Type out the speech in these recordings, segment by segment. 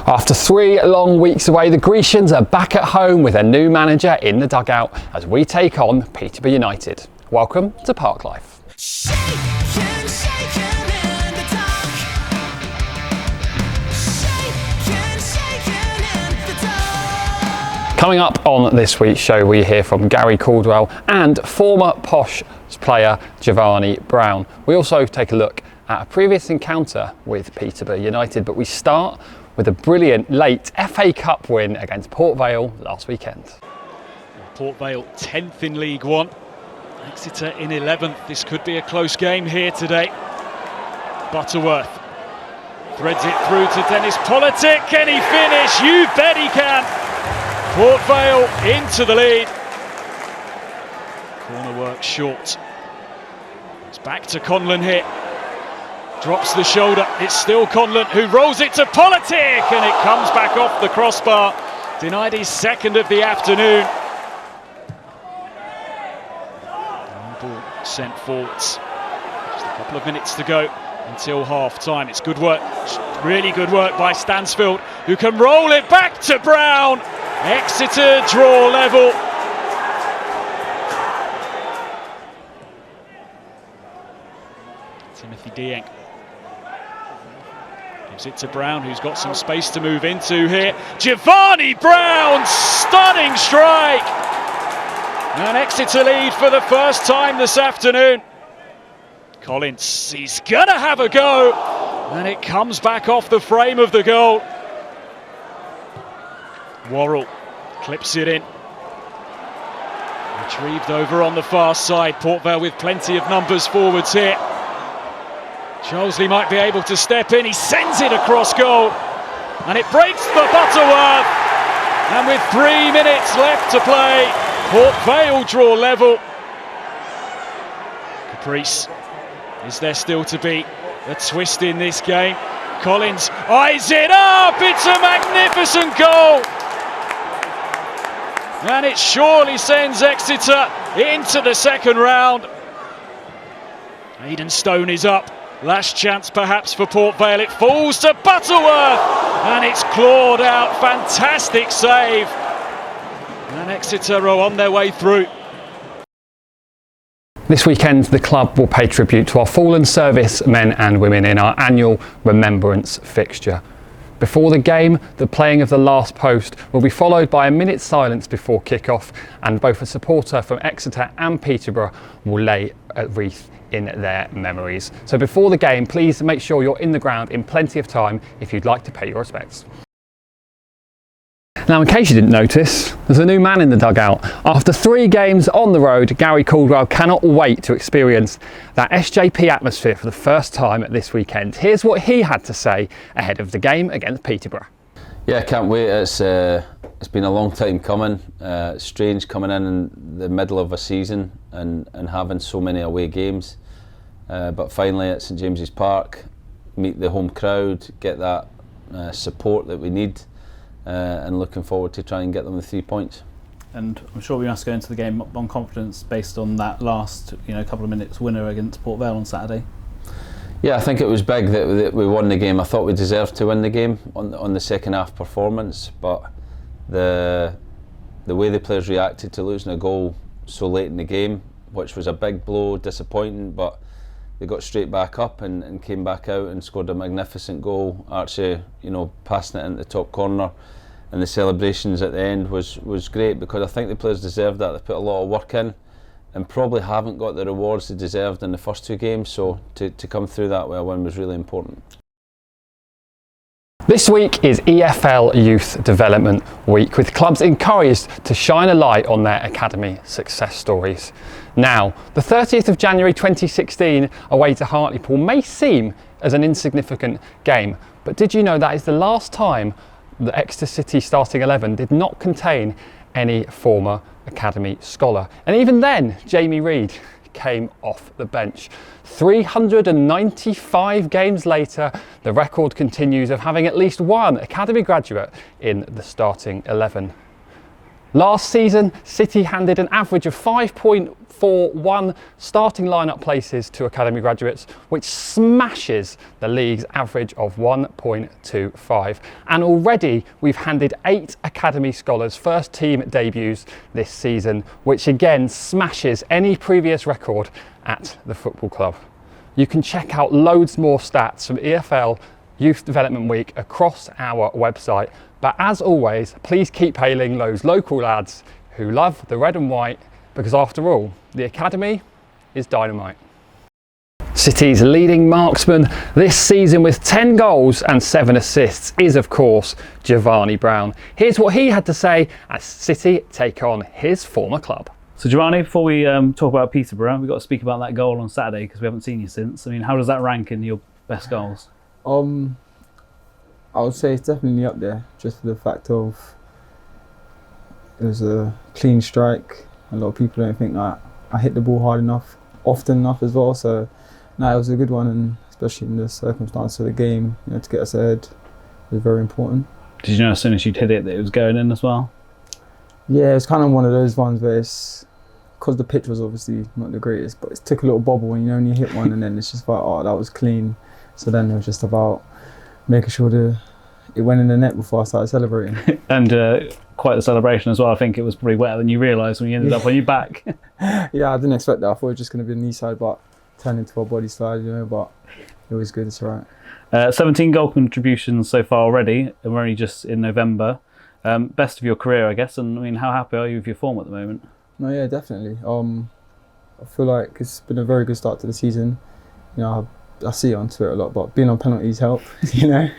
After 3 long weeks away, the Grecians are back at home with a new manager in the dugout as we take on Peterborough United. Welcome to Park Life. Coming up on this week's show, we hear from Gary Caldwell and former Posh player Giovanni Brown. We also take a look at a previous encounter with Peterborough United, but we start with a brilliant late FA Cup win against Port Vale last weekend. Port Vale 10th in League One, Exeter in 11th. This could be a close game here today. Butterworth threads it through to Dennis Politic. Can he finish? You bet he can. Port Vale into the lead. Corner work short. It's back to Conlon here. Drops the shoulder. It's still Conlon who rolls it to Politic, and it comes back off the crossbar. Denied his second of the afternoon. Ball sent forwards. Just a couple of minutes to go until half time. It's good work, really good work by Stansfield, who can roll it back to Brown. Exeter draw level. Timothy Dieng gives it to Brown, who's got some space to move into here. Giovanni Brown, stunning strike! And Exeter lead for the first time this afternoon. Collins, he's gonna have a go, and it comes back off the frame of the goal. Worrell clips it in. Retrieved over on the far side. Port Vale with plenty of numbers forwards here. Charlesley might be able to step in. He sends it across goal, and it breaks the Butterworth. And with 3 minutes left to play, Port Vale draw level. Caprice, is there still to be a twist in this game? Collins eyes it up. It's a magnificent goal. And it surely sends Exeter into the second round. Aidan Stone is up. Last chance perhaps for Port Vale. It falls to Butterworth, and it's clawed out. Fantastic save. And Exeter are on their way through. This weekend, the club will pay tribute to our fallen service men and women in our annual Remembrance fixture. Before the game, the playing of the last post will be followed by a minute's silence before kick-off, and both a supporter from Exeter and Peterborough will lay a wreath in their memories. So before the game, please make sure you're in the ground in plenty of time if you'd like to pay your respects. Now, in case you didn't notice, there's a new man in the dugout. After 3 games on the road, Gary Caldwell cannot wait to experience that SJP atmosphere for the first time at this weekend. Here's what he had to say ahead of the game against Peterborough. Yeah, I can't wait. It's been a long time coming. It's strange coming in the middle of a season and having so many away games. But finally at St James's Park, meet the home crowd, get that support that we need. And looking forward to try and get them the 3 points. And I'm sure we must go into the game on confidence based on that last, couple of minutes winner against Port Vale on Saturday. Yeah, I think it was big that we won the game. I thought we deserved to win the game on the second half performance, but the way the players reacted to losing a goal so late in the game, which was a big blow, disappointing, but they got straight back up and came back out and scored a magnificent goal. Archie, passing it into the top corner, and the celebrations at the end was great, because I think the players deserved that. They put a lot of work in and probably haven't got the rewards they deserved in the first 2 games, so to come through that with a win was really important. This week is EFL Youth Development Week, with clubs encouraged to shine a light on their academy success stories. Now, the 30th of January 2016 away to Hartlepool may seem as an insignificant game, but did you know that is the last time the Exeter City starting 11 did not contain any former academy scholar? And even then, Jamie Reid came off the bench. 395 games later, the record continues of having at least one academy graduate in the starting 11. Last season, City handed an average of 5.41 starting lineup places to academy graduates, which smashes the league's average of 1.25. And already we've handed 8 academy scholars first team debuts this season, which again smashes any previous record at the football club. You can check out loads more stats from EFL Youth Development Week across our website. But as always, please keep hailing those local lads who love the red and white, because after all, the academy is dynamite. City's leading marksman this season with 10 goals and 7 assists is of course Giovanni Brown. Here's what he had to say as City take on his former club. So Giovanni, before we talk about Peterborough, we've got to speak about that goal on Saturday because we haven't seen you since. I mean, how does that rank in your best goals? I would say it's definitely up there, just for the fact of it was a clean strike. A lot of people don't think that I hit the ball hard enough, often enough as well. So, no, it was a good one, and especially in the circumstance of the game, you know, to get us ahead was very important. Did you know as soon as you'd hit it that it was going in as well? Yeah, it's kind of one of those ones where it's, because the pitch was obviously not the greatest, but it took a little bobble when you only hit one, and then it's just like, oh, that was clean. So then it was just about making sure it went in the net before I started celebrating. And quite the celebration as well. I think it was probably wetter than you realised when you ended up on your back. Yeah, I didn't expect that. I thought it was just going to be a knee side, but turned into a body side, you know, but it was good, it's all right. 17 goal contributions so far already, and we're only just in November. Best of your career, I guess, and I mean, how happy are you with your form at the moment? No, yeah, definitely. I feel like it's been a very good start to the season. You know, I see it on Twitter a lot, but being on penalties help, you know.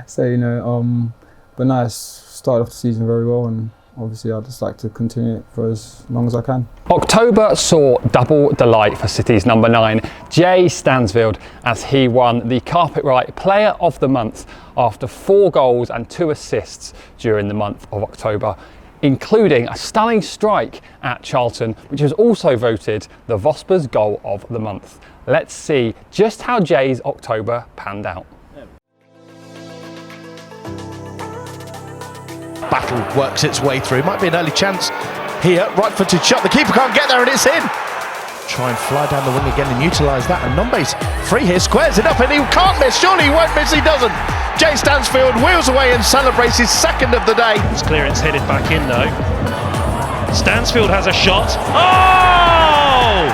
So, you know, but no, it's started off the season very well, and obviously I'd just like to continue it for as long as I can. October saw double delight for City's number 9, Jay Stansfield, as he won the Carpet-Right Player of the Month after 4 goals and 2 assists during the month of October, including a stunning strike at Charlton, which was also voted the Vosper's Goal of the Month. Let's see just how Jay's October panned out. Battle works its way through. Might be an early chance here. Right-footed shot. The keeper can't get there, and it's in. Try and fly down the wing again and utilise that. And Nombe's free here, squares it up, and he can't miss. Surely he won't miss. He doesn't. Jay Stansfield wheels away and celebrates his second of the day. His clearance headed back in though. Stansfield has a shot. Oh!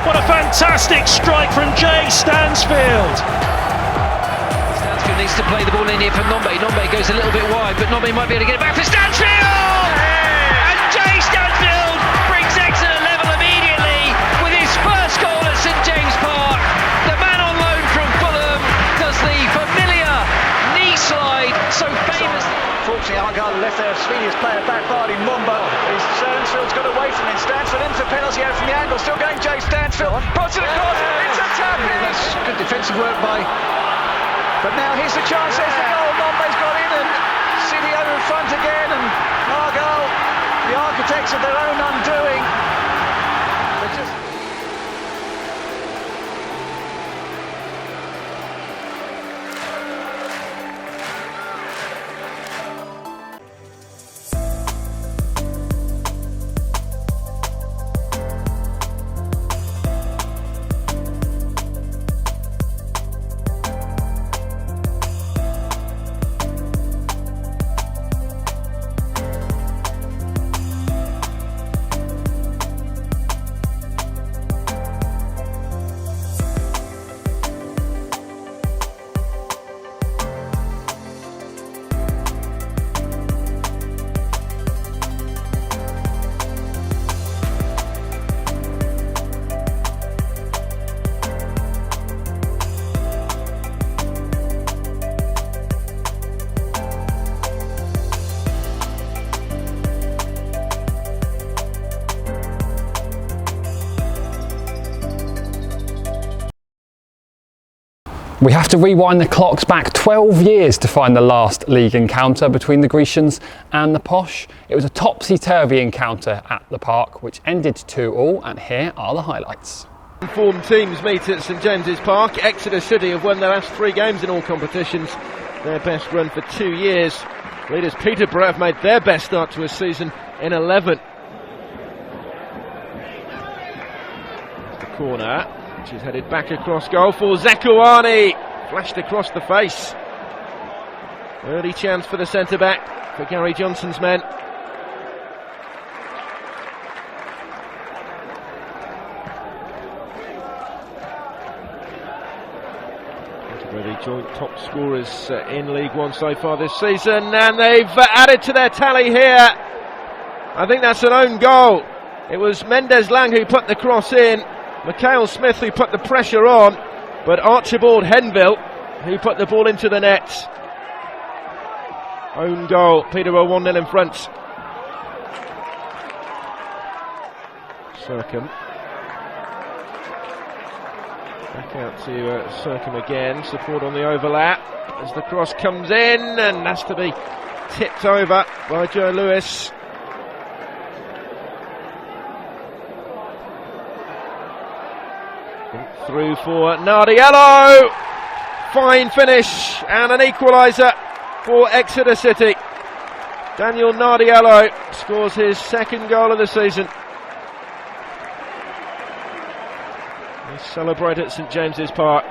What a fantastic strike from Jay Stansfield. Stansfield needs to play the ball in here from Nombe. Nombe goes a little bit wide, but Nombe might be able to get it back for Stansfield! And Jay Stansfield brings Exeter level immediately with his first goal at St James Park. The man on loan from Fulham does the familiar knee slide so famous. Fortunately, Argyle left their speediest player back, Bardi Mumba. Stansfield's got away from him. Stansfield into penalty out from the angle. Still going Jay Stansfield. Puts it across. It's a tap in. That's good defensive work by. But now here's the chance. There's the goal. Nombe's got in, and City over in front again. And Argyle, the architects of their own undoing. They're just. We have to rewind the clocks back 12 years to find the last league encounter between the Grecians and the Posh. It was a topsy-turvy encounter at the Park, which ended 2-2, and here are the highlights. Formed teams meet at St James's Park. Exeter City have won their last 3 games in all competitions, their best run for 2 years. Leaders Peterborough have made their best start to a season in 11. The corner, which is headed back across goal for Zekuani. Flashed across the face. Early chance for the centre-back for Gary Johnson's men. The joint top scorers in League One so far this season, and they've added to their tally here. I think that's an own goal. It was Mendes Lang who put the cross in, Mikhail Smith who put the pressure on, but Archibald Henville who put the ball into the net. Own goal, Peterborough 1-0 in front. Circum. Back out to Circum again, support on the overlap as the cross comes in and has to be tipped over by Joe Lewis. Through for Nardiello. Fine finish and an equaliser for Exeter City. Daniel Nardiello scores his second goal of the season. He celebrated at St James's Park.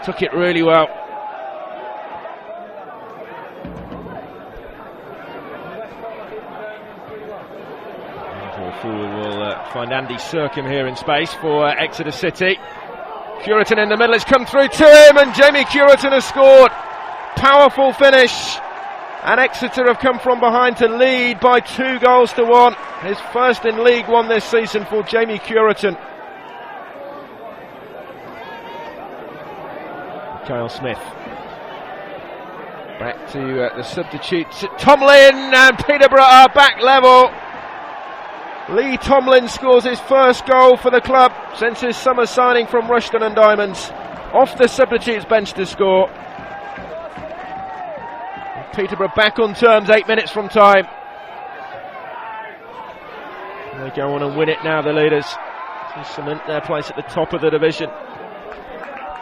Took it really well. We'll find Andy Circum here in space for Exeter City. Curitan in the middle, it's come through to him, and Jamie Curitan has scored. Powerful finish, and Exeter have come from behind to lead by 2-1. His first in League One this season for Jamie Curitan. Kyle Smith. Back to the substitutes. Tomlin, and Peterborough are back level. Lee Tomlin scores his first goal for the club since his summer signing from Rushden and Diamonds. Off the substitutes bench to score. Peterborough back on terms 8 minutes from time. And they go on and win it now, the leaders, to cement their place at the top of the division.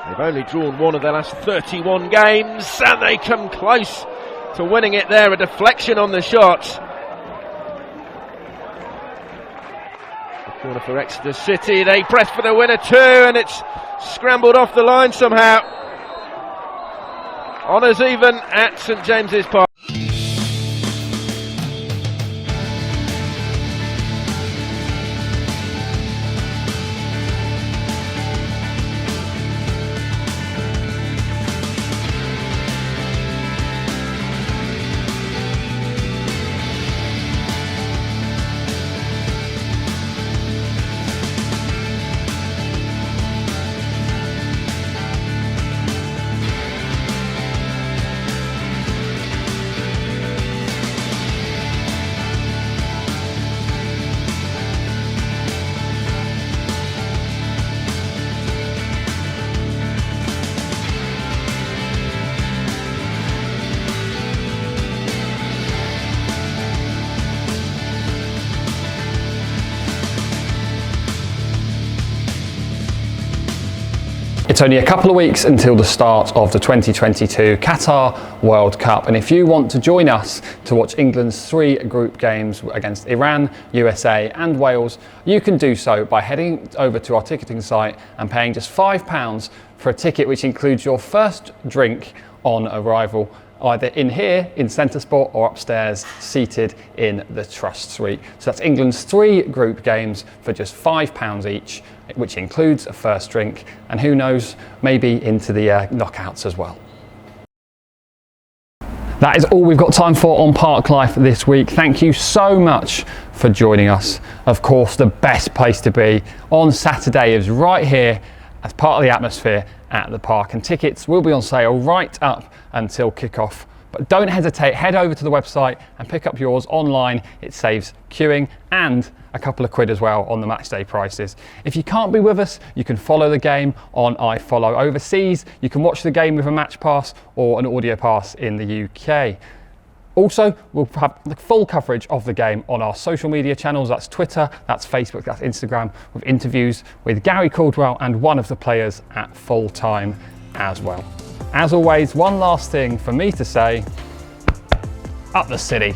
They've only drawn one of their last 31 games, and they come close to winning it there. A deflection on the shot. Corner for Exeter City, they press for the winner too, and it's scrambled off the line somehow. Honours even at St James's Park. It's only a couple of weeks until the start of the 2022 Qatar World Cup, and if you want to join us to watch England's 3 group games against Iran, USA and Wales, you can do so by heading over to our ticketing site and paying just £5 for a ticket which includes your first drink on arrival, either in here in Centre Sport or upstairs seated in the Trust Suite. So that's England's 3 group games for just £5 each, which includes a first drink, and who knows, maybe into the knockouts as well. That is all we've got time for on Park Life this week. Thank you so much for joining us. Of course, the best place to be on Saturday is right here as part of the atmosphere at the park, and tickets will be on sale right up until kickoff. But don't hesitate, head over to the website and pick up yours online. It saves queuing and a couple of quid as well on the matchday prices. If you can't be with us, you can follow the game on iFollow. Overseas, you can watch the game with a match pass or an audio pass in the UK. Also, we'll have the full coverage of the game on our social media channels. That's Twitter, that's Facebook, that's Instagram, with interviews with Gary Caldwell and one of the players at full time as well. As always, one last thing for me to say, up the city.